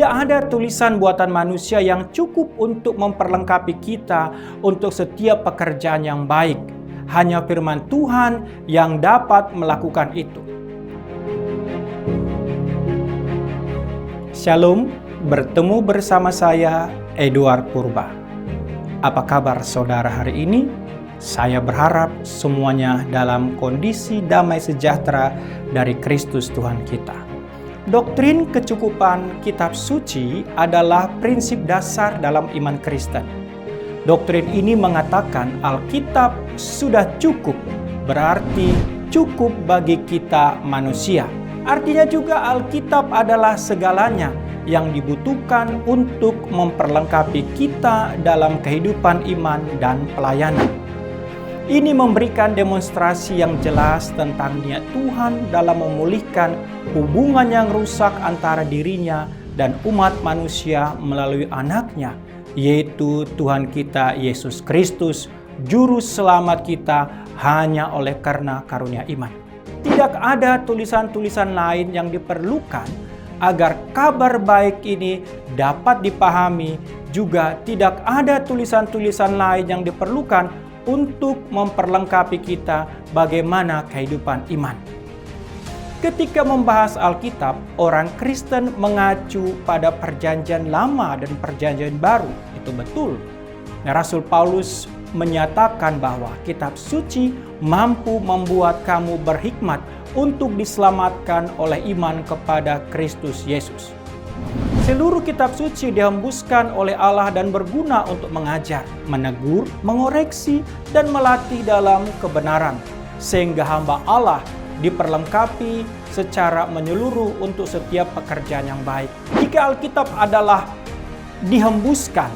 Tidak ada tulisan buatan manusia yang cukup untuk memperlengkapi kita untuk setiap pekerjaan yang baik. Hanya firman Tuhan yang dapat melakukan itu. Shalom, bertemu bersama saya, Edward Purba. Apa kabar saudara hari ini? Saya berharap semuanya dalam kondisi damai sejahtera dari Kristus Tuhan kita. Doktrin kecukupan kitab suci adalah prinsip dasar dalam iman Kristen. Doktrin ini mengatakan Alkitab sudah cukup, berarti cukup bagi kita manusia. Artinya juga Alkitab adalah segalanya yang dibutuhkan untuk memperlengkapi kita dalam kehidupan iman dan pelayanan. Ini memberikan demonstrasi yang jelas tentang niat Tuhan dalam memulihkan hubungan yang rusak antara dirinya dan umat manusia melalui anaknya, yaitu Tuhan kita Yesus Kristus, Juru Selamat kita hanya oleh karena karunia iman. Tidak ada tulisan-tulisan lain yang diperlukan agar kabar baik ini dapat dipahami, juga tidak ada tulisan-tulisan lain yang diperlukan untuk memperlengkapi kita bagaimana kehidupan iman. Ketika membahas Alkitab, orang Kristen mengacu pada Perjanjian Lama dan Perjanjian Baru. Itu betul. Rasul Paulus menyatakan bahwa kitab suci mampu membuat kamu berhikmat untuk diselamatkan oleh iman kepada Kristus Yesus. Seluruh kitab suci dihembuskan oleh Allah dan berguna untuk mengajar, menegur, mengoreksi, dan melatih dalam kebenaran, sehingga hamba Allah diperlengkapi secara menyeluruh untuk setiap pekerjaan yang baik. Jika Alkitab adalah dihembuskan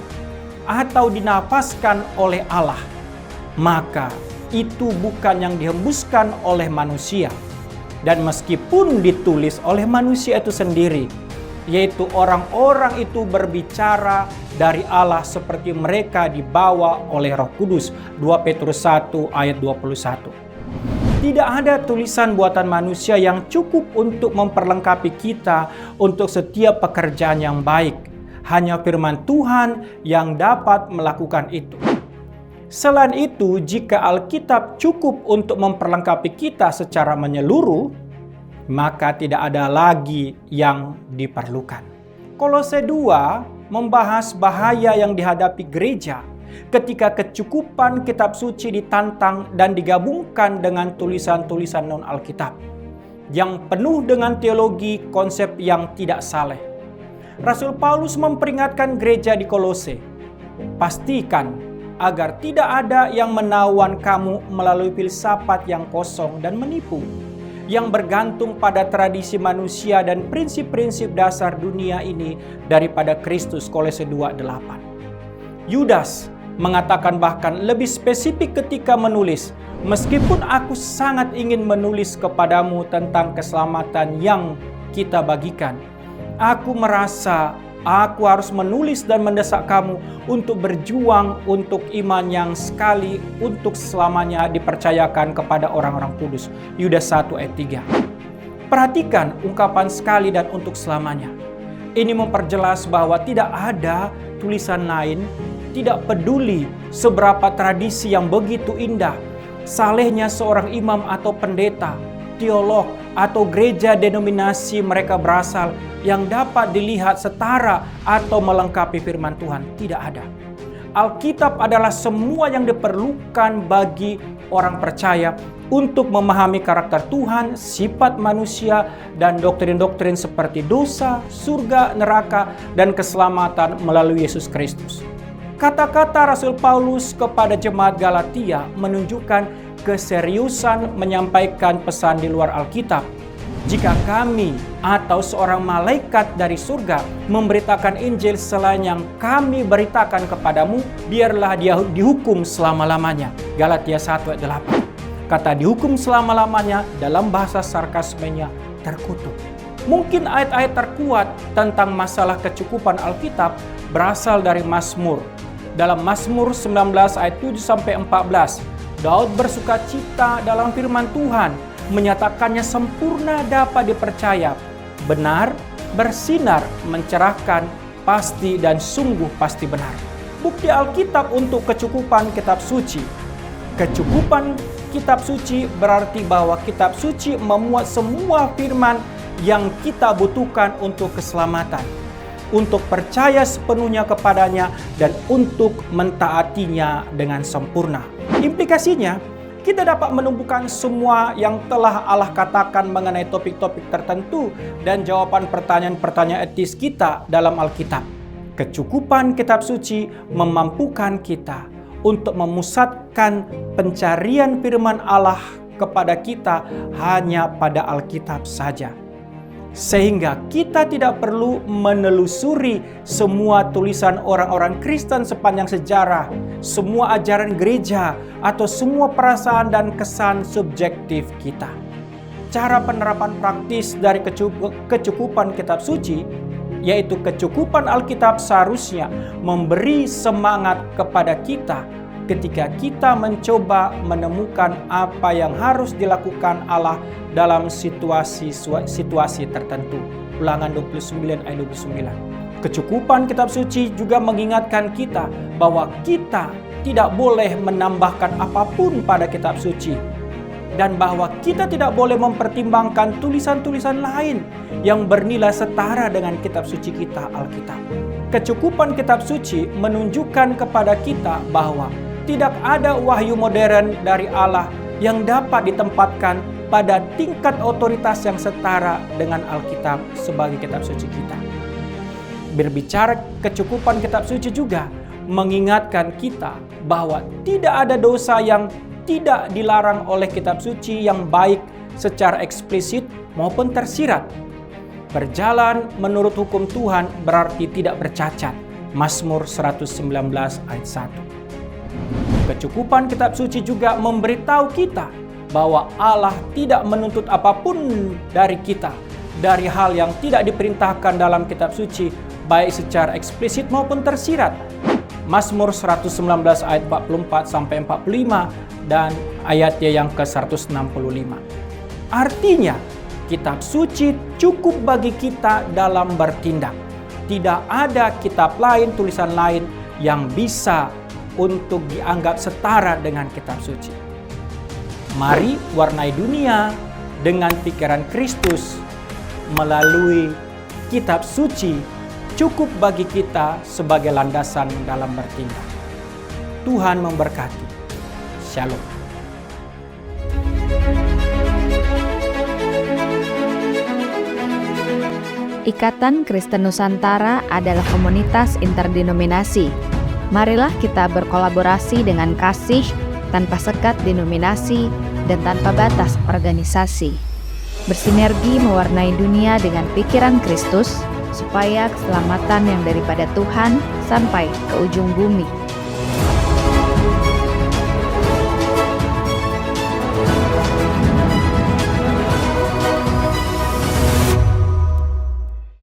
atau dinapaskan oleh Allah, maka itu bukan yang dihembuskan oleh manusia. Dan meskipun ditulis oleh manusia itu sendiri, yaitu orang-orang itu berbicara dari Allah seperti mereka dibawa oleh Roh Kudus. 2 Petrus 1 ayat 21. Tidak ada tulisan buatan manusia yang cukup untuk memperlengkapi kita untuk setiap pekerjaan yang baik. Hanya firman Tuhan yang dapat melakukan itu. Selain itu, jika Alkitab cukup untuk memperlengkapi kita secara menyeluruh, maka tidak ada lagi yang diperlukan. Kolose 2 membahas bahaya yang dihadapi gereja ketika kecukupan kitab suci ditantang dan digabungkan dengan tulisan-tulisan non-Alkitab yang penuh dengan teologi konsep yang tidak saleh. Rasul Paulus memperingatkan gereja di Kolose, pastikan agar tidak ada yang menawan kamu melalui filsafat yang kosong dan menipu, yang bergantung pada tradisi manusia dan prinsip-prinsip dasar dunia ini daripada Kristus. Kolose 2:8. Yudas mengatakan bahkan lebih spesifik ketika menulis, meskipun aku sangat ingin menulis kepadamu tentang keselamatan yang kita bagikan, aku merasa aku harus menulis dan mendesak kamu untuk berjuang untuk iman yang sekali untuk selamanya dipercayakan kepada orang-orang kudus. Yudas 1 ayat 3. Perhatikan ungkapan sekali dan untuk selamanya. Ini memperjelas bahwa tidak ada tulisan lain, tidak peduli seberapa tradisi yang begitu indah, salehnya seorang imam atau pendeta, teolog, atau gereja denominasi mereka berasal, yang dapat dilihat setara atau melengkapi firman Tuhan. Tidak ada. Alkitab adalah semua yang diperlukan bagi orang percaya untuk memahami karakter Tuhan, sifat manusia, dan doktrin-doktrin seperti dosa, surga, neraka, dan keselamatan melalui Yesus Kristus. Kata-kata Rasul Paulus kepada jemaat Galatia menunjukkan keseriusan menyampaikan pesan di luar Alkitab. Jika kami atau seorang malaikat dari surga memberitakan Injil selain yang kami beritakan kepadamu, biarlah dia dihukum selama-lamanya. Galatia 1 ayat 8. Kata dihukum selama-lamanya dalam bahasa sarkasmenya terkutuk. Mungkin ayat-ayat terkuat tentang masalah kecukupan Alkitab berasal dari Mazmur. Dalam Mazmur 19 ayat 7-14, Daud bersukacita dalam firman Tuhan, menyatakannya sempurna dapat dipercaya, benar bersinar, mencerahkan, pasti dan sungguh pasti benar. Bukti Alkitab untuk kecukupan kitab suci. Kecukupan kitab suci berarti bahwa kitab suci memuat semua firman yang kita butuhkan untuk keselamatan, untuk percaya sepenuhnya kepadanya, dan untuk mentaatinya dengan sempurna. Implikasinya, kita dapat menumbuhkan semua yang telah Allah katakan mengenai topik-topik tertentu dan jawaban pertanyaan-pertanyaan etis kita dalam Alkitab. Kecukupan kitab suci memampukan kita untuk memusatkan pencarian firman Allah kepada kita hanya pada Alkitab saja. Sehingga kita tidak perlu menelusuri semua tulisan orang-orang Kristen sepanjang sejarah, semua ajaran gereja, atau semua perasaan dan kesan subjektif kita. Cara penerapan praktis dari kecukupan kitab suci, yaitu kecukupan Alkitab, seharusnya memberi semangat kepada kita ketika kita mencoba menemukan apa yang harus dilakukan Allah dalam situasi tertentu. Ulangan 29 ayat 29. Kecukupan kitab suci juga mengingatkan kita bahwa kita tidak boleh menambahkan apapun pada kitab suci, dan bahwa kita tidak boleh mempertimbangkan tulisan-tulisan lain yang bernilai setara dengan kitab suci kita, Alkitab. Kecukupan kitab suci menunjukkan kepada kita bahwa tidak ada wahyu modern dari Allah yang dapat ditempatkan pada tingkat otoritas yang setara dengan Alkitab sebagai kitab suci kita. Berbicara kecukupan kitab suci juga mengingatkan kita bahwa tidak ada dosa yang tidak dilarang oleh kitab suci yang baik secara eksplisit maupun tersirat. Berjalan menurut hukum Tuhan berarti tidak bercacat. Mazmur 119 ayat 1. Kecukupan kitab suci juga memberitahu kita bahwa Allah tidak menuntut apapun dari kita dari hal yang tidak diperintahkan dalam kitab suci, baik secara eksplisit maupun tersirat. Mazmur 119 ayat 44 sampai 45 dan ayatnya yang ke-165. Artinya, kitab suci cukup bagi kita dalam bertindak. Tidak ada kitab lain, tulisan lain yang bisa untuk dianggap setara dengan kitab suci. Mari warnai dunia dengan pikiran Kristus melalui kitab suci cukup bagi kita sebagai landasan dalam bertindak. Tuhan memberkati. Shalom. Ikatan Kristen Nusantara adalah komunitas interdenominasi. Marilah kita berkolaborasi dengan kasih, tanpa sekat denominasi, dan tanpa batas organisasi. Bersinergi mewarnai dunia dengan pikiran Kristus, supaya keselamatan yang daripada Tuhan sampai ke ujung bumi.